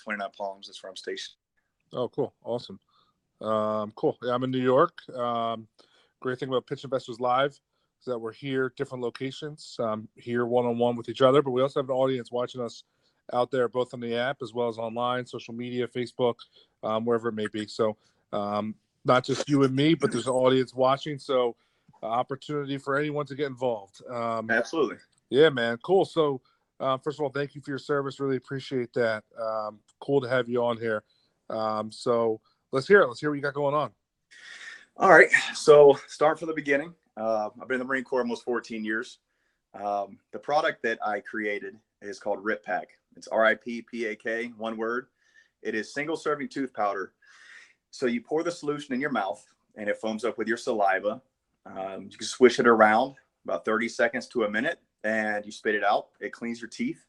29 Palms. That's where I'm stationed. Oh, cool. Awesome. Cool. Yeah, I'm in New York. Great thing about Pitch Investors Live is that we're here, different locations, here one-on-one with each other, but we also have an audience watching us out there, both on the app as well as online, social media, Facebook, wherever it may be. So not just you and me, but there's an audience watching. So opportunity for anyone to get involved. Absolutely. Yeah, man. Cool. So first of all, thank you for your service. Really appreciate that. Cool to have you on here. So let's hear it. Let's hear what you got going on. All right. So start from the beginning. I've been in the Marine Corps almost 14 years. The product that I created is called Rippak. It's R-I-P-P-A-K, one word. It is single serving tooth powder. So you pour the solution in your mouth and it foams up with your saliva. You can swish it around about 30 seconds to a minute and you spit it out. It cleans your teeth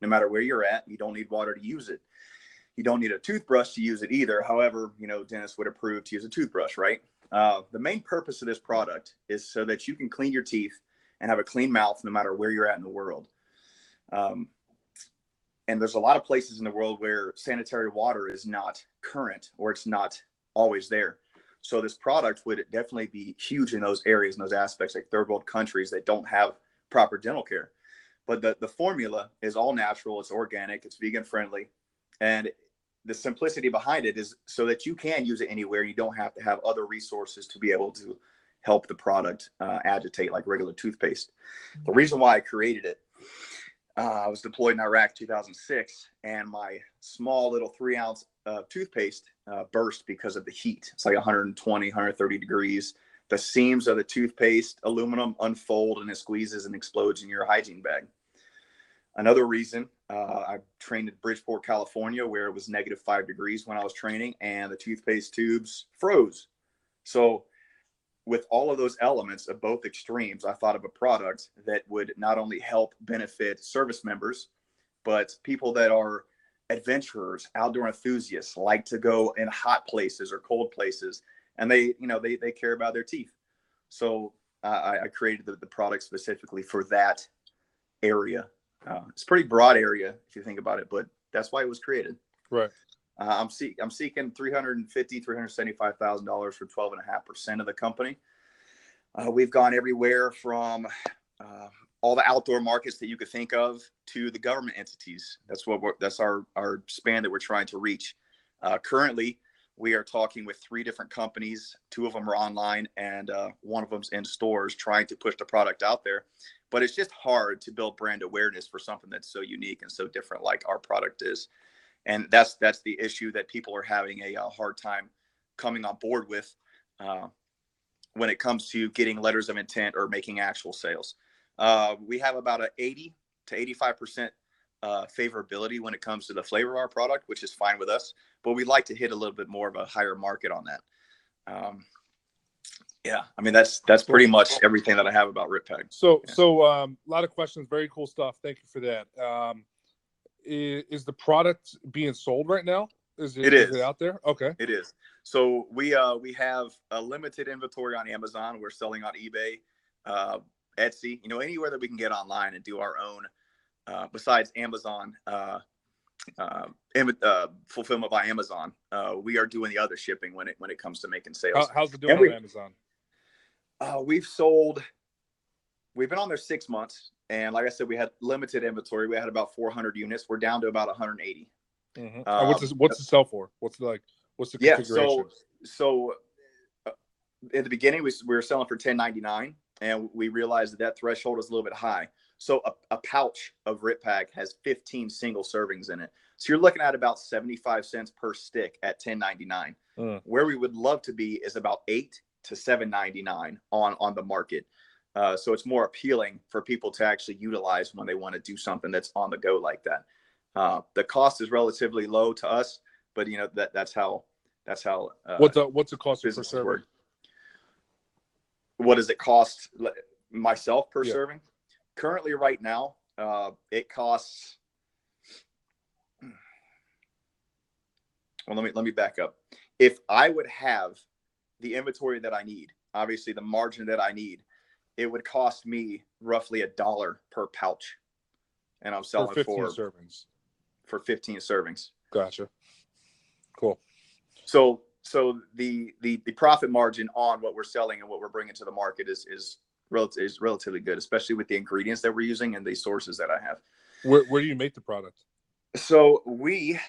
no matter where you're at. You don't need water to use it. You don't need a toothbrush to use it either. However, dentists would approve to use a toothbrush, right? The main purpose of this product is so that you can clean your teeth and have a clean mouth no matter where you're at in the world. And there's a lot of places in the world where sanitary water is not current or it's not always there. So this product would definitely be huge in those areas, in those aspects, like third world countries that don't have proper dental care. But the formula is all natural. It's organic. It's vegan friendly. And the simplicity behind it is so that you can use it anywhere. You don't have to have other resources to be able to help the product agitate like regular toothpaste. The reason why I created it, I was deployed in Iraq 2006, and my small little 3-ounce toothpaste burst because of the heat. It's like 120, 130 degrees. The seams of the toothpaste, aluminum, unfold and it squeezes and explodes in your hygiene bag. Another reason, I trained in Bridgeport, California, where it was -5 degrees when I was training, and the toothpaste tubes froze. So with all of those elements of both extremes, I thought of a product that would not only help benefit service members, but people that are adventurers, outdoor enthusiasts, like to go in hot places or cold places, and they care about their teeth. So I created the product specifically for that area. It's a pretty broad area if you think about it, but that's why it was created. Right. I'm seeking $350,000, $375,000 for 12.5% of the company. We've gone everywhere from all the outdoor markets that you could think of to the government entities. That's our span that we're trying to reach. Currently, we are talking with 3 different companies. 2 of them are online, and one of them's in stores trying to push the product out there. But it's just hard to build brand awareness for something that's so unique and so different like our product is. And that's the issue that people are having a hard time coming on board with when it comes to getting letters of intent or making actual sales. We have about an 80 to 85% favorability when it comes to the flavor of our product, which is fine with us. But we'd like to hit a little bit more of a higher market on that. Yeah, I mean, that's pretty much everything that I have about Rippak. So a lot of questions, very cool stuff. Thank you for that. Is the product being sold right now? Is it out there? Okay. It is. So we have a limited inventory on Amazon. We're selling on eBay, Etsy, anywhere that we can get online and do our own, besides Amazon, fulfillment by Amazon. We are doing the other shipping when it comes to making sales. How's it doing on Amazon? We've been on there 6 months. And like I said, we had limited inventory. We had about 400 units. We're down to about 180. Mm-hmm. What's the sell for? What's the configuration? So in the beginning, we were selling for $10.99, and we realized that threshold is a little bit high. So a pouch of Rippak has 15 single servings in it. So you're looking at about 75 cents per stick at $10.99. Where we would love to be is about $8 to $7.99 on the market. So it's more appealing for people to actually utilize when they want to do something that's on the go like that. The cost is relatively low to us, but that's how. What's the cost per serving? What does it cost myself per serving? Currently, right now, it costs. Well, let me back up. If I would have the inventory that I need, obviously the margin that I need, it would cost me roughly $1 per pouch, and I'm selling for 15 servings. For 15 servings. Gotcha. Cool. So the profit margin on what we're selling and what we're bringing to the market is relatively good, especially with the ingredients that we're using and the sources that I have. Where do you make the product? So we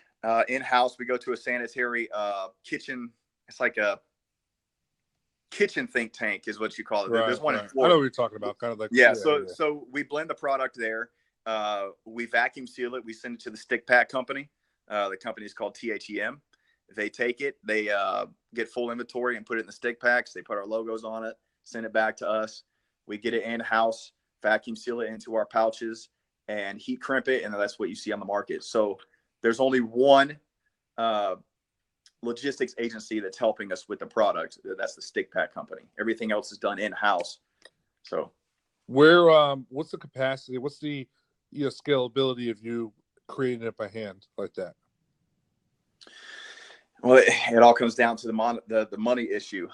in-house, we go to a sanitary kitchen. It's like a kitchen think tank is what you call it. Right, There's one right. in I Florida. know what you're talking about. Kind of like Yeah. So we blend the product there. We vacuum seal it. We send it to the stick pack company. The company is called THEM. They take it. They get full inventory and put it in the stick packs. They put our logos on it. Send it back to us. We get it in-house, vacuum seal it into our pouches, and heat crimp it, and that's what you see on the market. So there's only one logistics agency that's helping us with the product. That's the stick pack company. Everything else is done in-house. So what's the capacity? What's the scalability of you creating it by hand like that? Well, it all comes down to the money issue.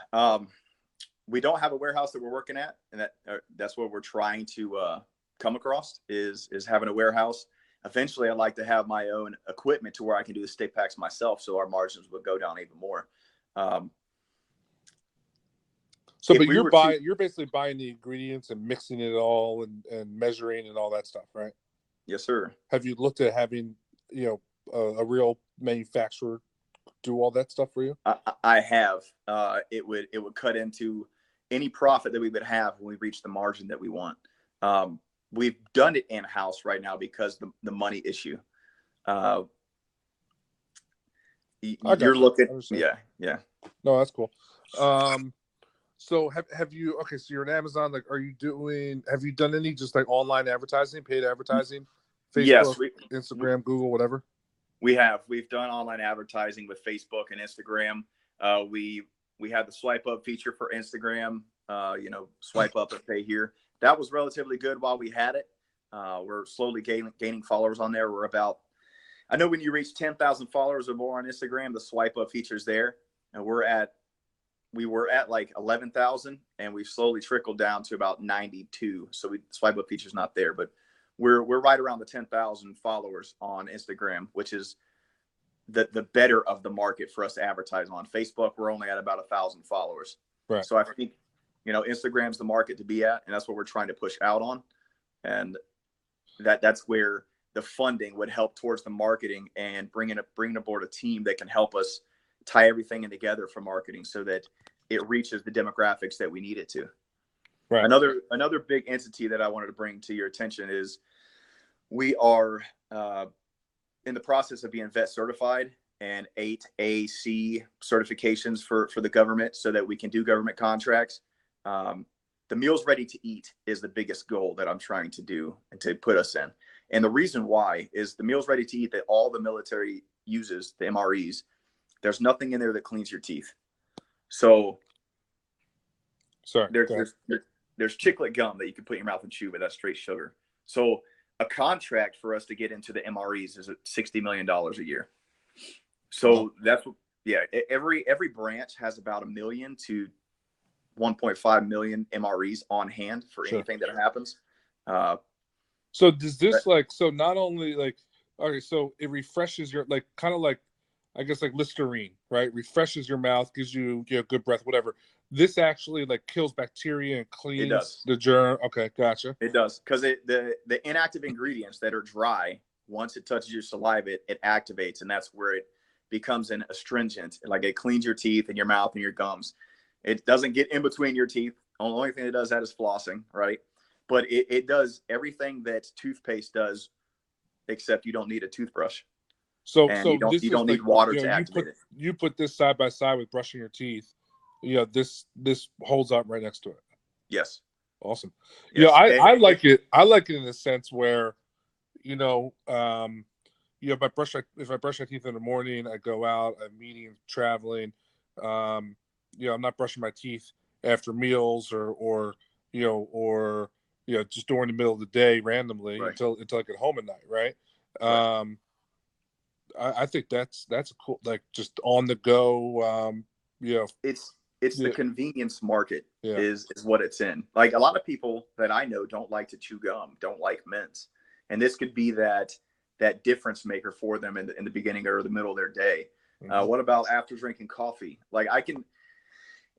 We don't have a warehouse that we're working at, and that's what we're trying to come across is having a warehouse. Eventually, I'd like to have my own equipment to where I can do the stick packs myself, so our margins would go down even more. But you're basically buying the ingredients and mixing it all and measuring and all that stuff, right? Yes, sir. Have you looked at having a real manufacturer do all that stuff for you? I have. It would cut into any profit that we would have when we reach the margin that we want. We've done it in-house right now because the money issue. You're looking. Yeah. No, that's cool. So have you? Okay, so you're on Amazon. Like, have you done any just like online advertising, paid advertising, Facebook, yes, Instagram, Google, whatever? We've done online advertising with Facebook and Instagram. We had the swipe up feature for Instagram. Swipe up and pay here. That was relatively good while we had it. We're slowly gaining followers on there. I know when you reach 10,000 followers or more on Instagram, the swipe up feature's there, and we were at like 11,000, and we've slowly trickled down to about 92. So swipe up feature's not there, but we're right around the 10,000 followers on Instagram, which is the better of the market for us to advertise on. Facebook, we're only at about 1,000 followers. Right. So I think, Instagram's the market to be at, and that's what we're trying to push out on. And that's where the funding would help towards the marketing and bringing aboard a team that can help us tie everything in together for marketing so that it reaches the demographics that we need it to. Right. Another big entity that I wanted to bring to your attention is we are in the process of being vet certified and 8 AC certifications for the government so that we can do government contracts. The meals ready to eat is the biggest goal that I'm trying to do and to put us in. And the reason why is the meals ready to eat that all the military uses, the M.R.Es, there's nothing in there that cleans your teeth. So there's chiclet gum that you can put in your mouth and chew, but that's straight sugar. So a contract for us to get into the M.R.Es is $60 million a year. So that's what, every branch has about 1 million to 1.5 million M.R.Es on hand for anything that happens. So does this not only so it refreshes your kind of like I guess like Listerine, right? Refreshes your mouth, gives you good breath, whatever. This actually kills bacteria and cleans the germ. Okay, gotcha. It does, because the inactive ingredients that are dry, once it touches your saliva, it activates, and that's where it becomes an astringent. Like it cleans your teeth and your mouth and your gums. It doesn't get in between your teeth. The only thing it does that is flossing, right? But it does everything that toothpaste does, except you don't need a toothbrush. So you don't need water to activate it. You put this side by side with brushing your teeth. This holds up right next to it. Yes. Awesome. Yes. I like it. I like it in the sense where, if I brush my teeth in the morning, I go out, I'm meeting, traveling. I'm not brushing my teeth after meals or just during the middle of the day randomly until I get home at night. Right. I think that's a cool, just on the go. It's the convenience market is what it's in. Like a lot of people that I know don't like to chew gum, don't like mints. And this could be that that difference maker for them in the beginning or the middle of their day. Mhm. What about after drinking coffee? Like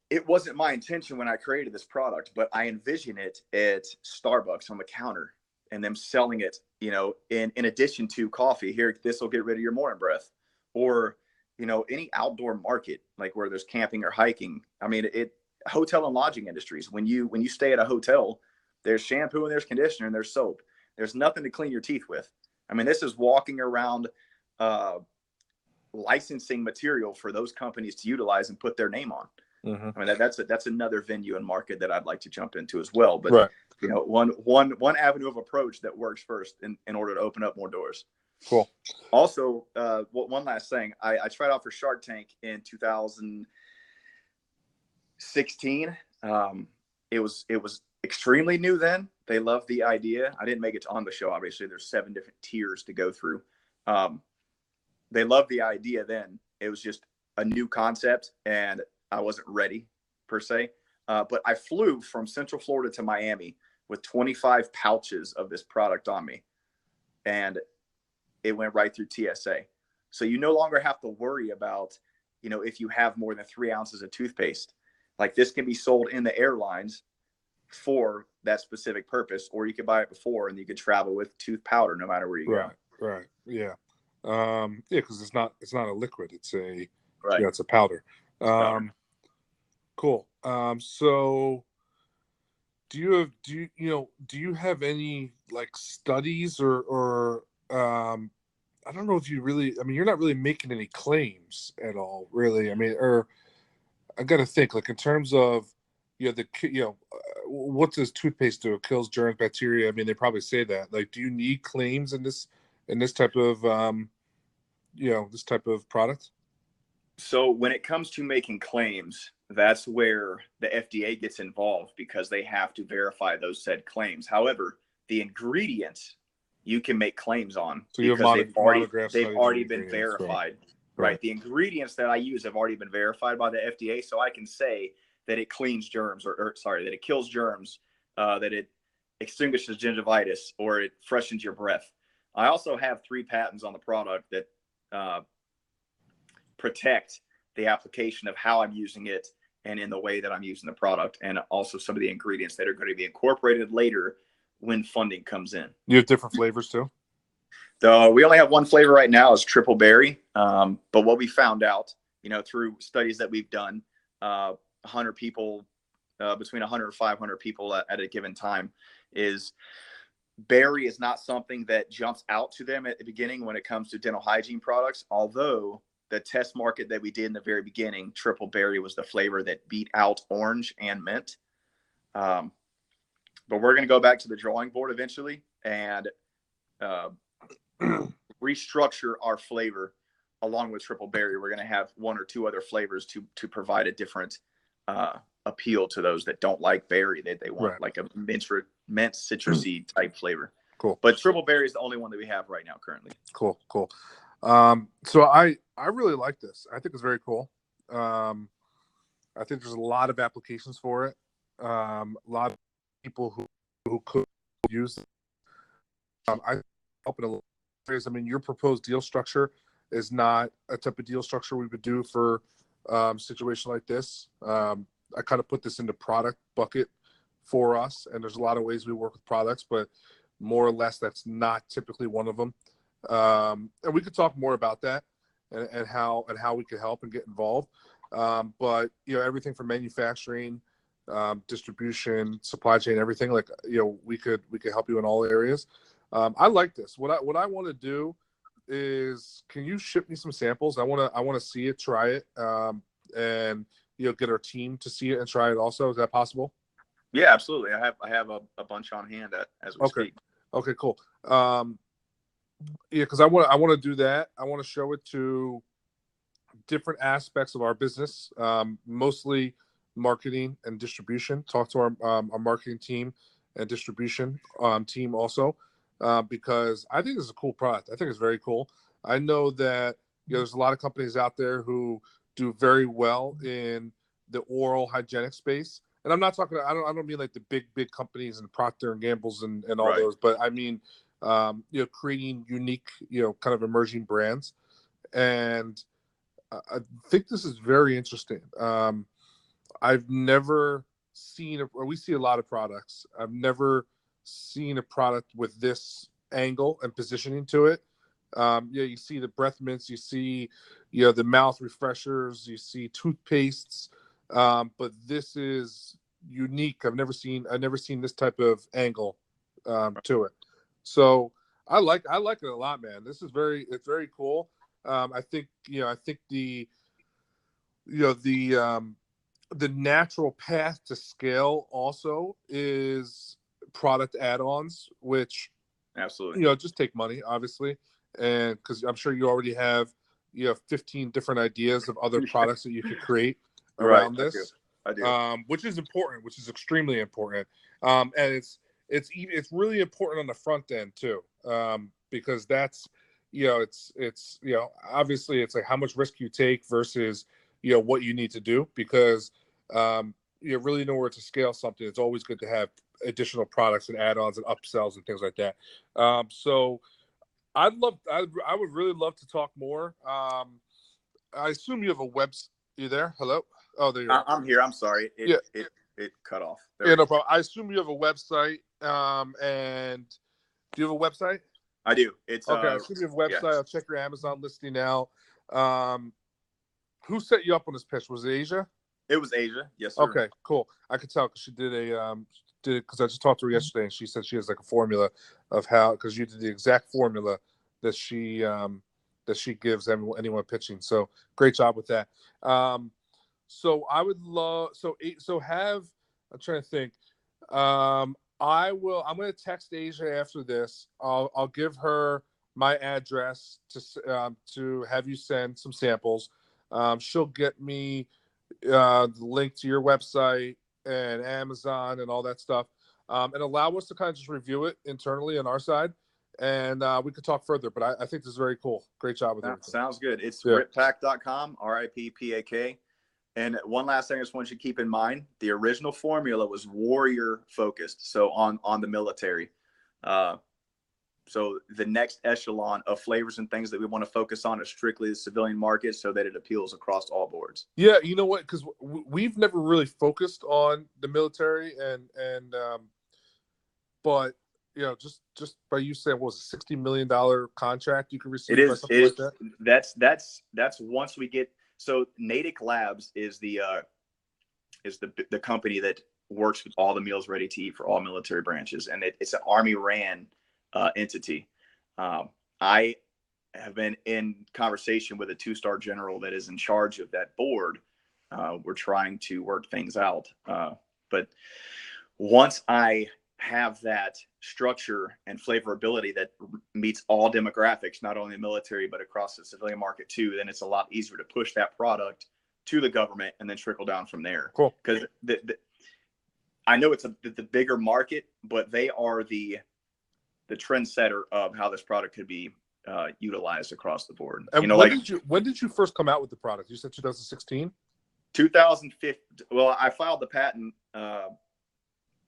it wasn't my intention when I created this product, but I envision it at Starbucks on the counter and them selling it, in addition to coffee. Here, this will get rid of your morning breath. Or, any outdoor market, like where there's camping or hiking. I mean, hotel and lodging industries, when you stay at a hotel, there's shampoo and there's conditioner and there's soap. There's nothing to clean your teeth with. I mean, this is walking around licensing material for those companies to utilize and put their name on. Mhm. I mean, that's another venue and market that I'd like to jump into as well. But Right. one avenue of approach that works first in order to open up more doors. Cool. Also, one last thing, I tried out for Shark Tank in 2016. It was extremely new then. They loved the idea. I didn't make it on the show. Obviously, there's 7 different tiers to go through. They loved the idea then. It was just a new concept, and I wasn't ready per se. But I flew from Central Florida to Miami with 25 pouches of this product on me, and it went right through TSA. So you no longer have to worry about, if you have more than 3 ounces of toothpaste. Like, this can be sold in the airlines for that specific purpose, or you could buy it before and you could travel with tooth powder no matter where you go. Right. Yeah. Yeah, because it's not a liquid. It's a Right. it's a powder. Powder. Cool. So do you have any like studies or I don't know if you really, I mean, you're not really making any claims at all, really. I mean, or I got to think like in terms of, what does toothpaste do? It kills germs, bacteria. I mean, they probably say that. Like, do you need claims in this type of, this type of product? So when it comes to making claims, that's where the FDA gets involved because they have to verify those said claims. However, the ingredients you can make claims on So you have because monograph they've studies on already the been ingredients, verified. right. Right. The ingredients that I use have already been verified by the FDA, so I can say that it cleans germs, that it kills germs, that it extinguishes gingivitis, or it freshens your breath. I also have 3 patents on the product that protect the application of how I'm using it and in the way that I'm using the product, and also some of the ingredients that are going to be incorporated later when funding comes in. You have different flavors too? We only have one flavor right now, is triple berry. But what we found out, through studies that we've done, 100 people, between 100 and 500 people at a given time, is berry is not something that jumps out to them at the beginning when it comes to dental hygiene products. Although the test market that we did in the very beginning, triple berry was the flavor that beat out orange and mint. But we're going to go back to the drawing board eventually and restructure our flavor along with triple berry. We're going to have 1 or 2 other flavors to provide a different appeal to those that don't like berry. They want Right. like a mint citrusy type flavor. Cool. But triple berry is the only one that we have right now currently. Cool. So I really like this. I think it's very cool. I think there's a lot of applications for it. A lot of people who could use it. I help in a lot of ways. I mean, your proposed deal structure is not a type of deal structure we would do for a situation like this. I kind of put this into product bucket for us, and there's a lot of ways we work with products, but more or less that's not typically one of them. And we could talk more about that and how we could help and get involved. But everything from manufacturing, distribution, supply chain, everything, like we could help you in all areas. I like this. What I want to do is, can you ship me some samples? I want to see it, try it, and get our team to see it and try it also. Is that possible? Yeah, absolutely. I have a bunch on hand as we speak. Okay, cool. Because I want to do that. I want to show it to different aspects of our business, mostly marketing and distribution. Talk to our marketing team and distribution team also, because I think this is a cool product. I think it's very cool. I know that there's a lot of companies out there who do very well in the oral hygienic space, and I'm not talking. I don't mean like the big companies and Procter and Gamble's and all Right. those, but I mean creating unique, kind of emerging brands. And I think this is very interesting. I've never seen, or we see a lot of products. I've never seen a product with this angle and positioning to it. You see the breath mints, you see, the mouth refreshers, you see toothpastes, but this is unique. I've never seen this type of angle to it. So I like it a lot, man. It's very cool. I think the the natural path to scale also is product add-ons, which Absolutely. just take money, obviously, and because I'm sure you already have 15 different ideas of other products that you could create around this. I do. Which is important, which is extremely important, and it's really important on the front end too, because that's it's obviously it's like how much risk you take versus what you need to do, because you really know where to scale something. It's always good to have additional products and add-ons and upsells and things like that. So I would really love to talk more. I assume you have a website. You there? Hello? Oh, there you are. I'm here. I'm sorry. It cut off. No problem. I assume you have a website. And do you have a website? I do. It's okay. I assume you have a website. I'll check your Amazon listing now. Who set you up on this pitch? Was it Asia? It was Asia. Yes, sir. Okay, cool. I could tell because she did because I just talked to her yesterday, and she said she has like a formula of how, because you did the exact formula that she gives anyone pitching. So great job with that. So I would love I'm trying to think. I'm going to text Asia after this. I'll give her my address to have you send some samples. She'll get me the link to your website and Amazon and all that stuff, and allow us to kind of just review it internally on our side, and we could talk further. But I think this is very cool. Great job with everything. Sounds good. It's rippak.com, RIPPAK. And one last thing I just want you to keep in mind, the original formula was warrior focused, so on the military. So the next echelon of flavors and things that we want to focus on is strictly the civilian market, so that it appeals across all boards. Yeah, you know what? Because we've never really focused on the military, and but just by you saying, what was a $60 million contract you could receive? It is. Like that? That's once we get. So Natick Labs is the company that works with all the meals ready to eat for all military branches, and it's an Army ran entity. I have been in conversation with a 2-star general that is in charge of that board. We're trying to work things out, but once I have that structure and flavorability that meets all demographics, not only the military, but across the civilian market too, then it's a lot easier to push that product to the government and then trickle down from there. Cool. Because I know it's the bigger market, but they are the trendsetter of how this product could be utilized across the board. And when did you first come out with the product? You said 2016? 2015. Well, I filed the patent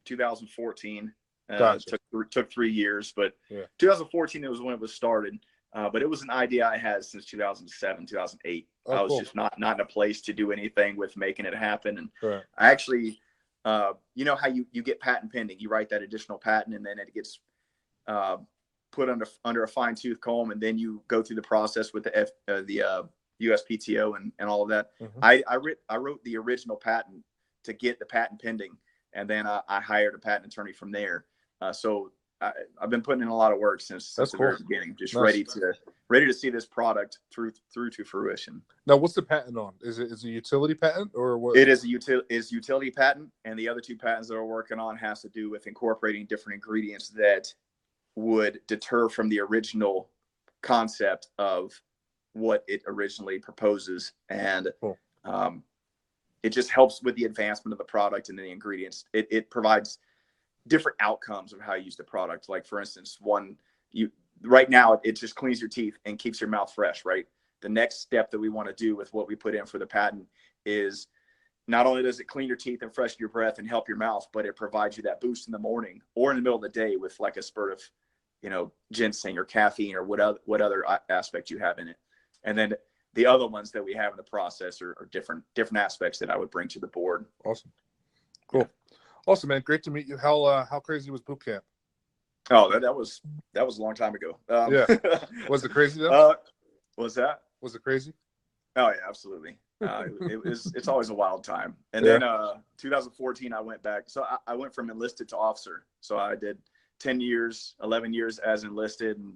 2014. Gotcha. Took 3 years, but 2014 it was when it was started. But it was an idea I had since 2007, 2008. I was just not in a place to do anything with making it happen. And right. I actually, how you get patent pending, you write that additional patent, and then it gets put under a fine tooth comb, and then you go through the process with the USPTO and all of that. Mm-hmm. I wrote the original patent to get the patent pending. And then I hired a patent attorney from there. So I've been putting in a lot of work since the very beginning, just ready to see this product through to fruition. Now, what's the patent on? Is it a utility patent or what? It is utility patent, and the other 2 patents that we're working on has to do with incorporating different ingredients that would deter from the original concept of what it originally proposes, and cool. It just helps with the advancement of the product and the ingredients. It provides different outcomes of how you use the product. Like, for instance, right now, it just cleans your teeth and keeps your mouth fresh, right? The next step that we want to do with what we put in for the patent is not only does it clean your teeth and freshen your breath and help your mouth, but it provides you that boost in the morning or in the middle of the day with like a spurt ginseng or caffeine or what other aspect you have in it. And then the other ones that we have in the process are different aspects that I would bring to the board. Awesome. Cool. Yeah. Awesome, man. Great to meet you. How crazy was boot camp? Oh, that was a long time ago. Yeah. Was it crazy though? Was that? Was it crazy? Oh yeah, absolutely. It's always a wild time. And then 2014, I went back. So I went from enlisted to officer. So I did 10 years, 11 years as enlisted, and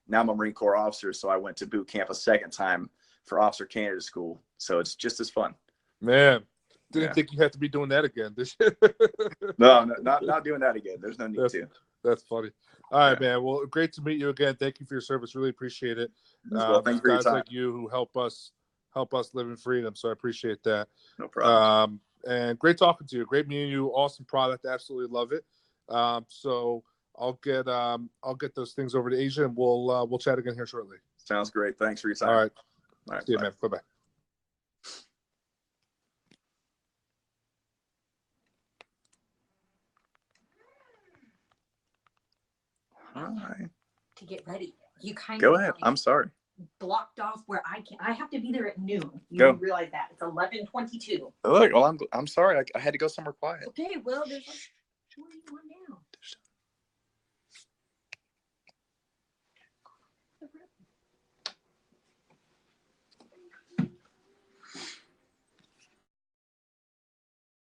now I'm a Marine Corps officer. So I went to boot camp a second time for officer candidate school. So it's just as fun. Man, didn't think you had to be doing that again. No, not doing that again. There's no need to. That's funny. All right, man. Well, great to meet you again. Thank you for your service. Really appreciate it. Well, thank you for your guys time. like you who help us live in freedom. So I appreciate that. No problem. And great talking to you. Great meeting you. Awesome product. Absolutely love it. So I'll get those things over to Asia, and we'll chat again here shortly. Sounds great. Thanks for your time. All right. See you, bye. man. Bye-bye. Hi. To get ready. You kind Go of ahead. I'm sorry. Blocked off where I have to be there at noon. You Go. realize that. It's 11:22. Look, well, I'm sorry. I had to go somewhere quiet. Okay, well, there's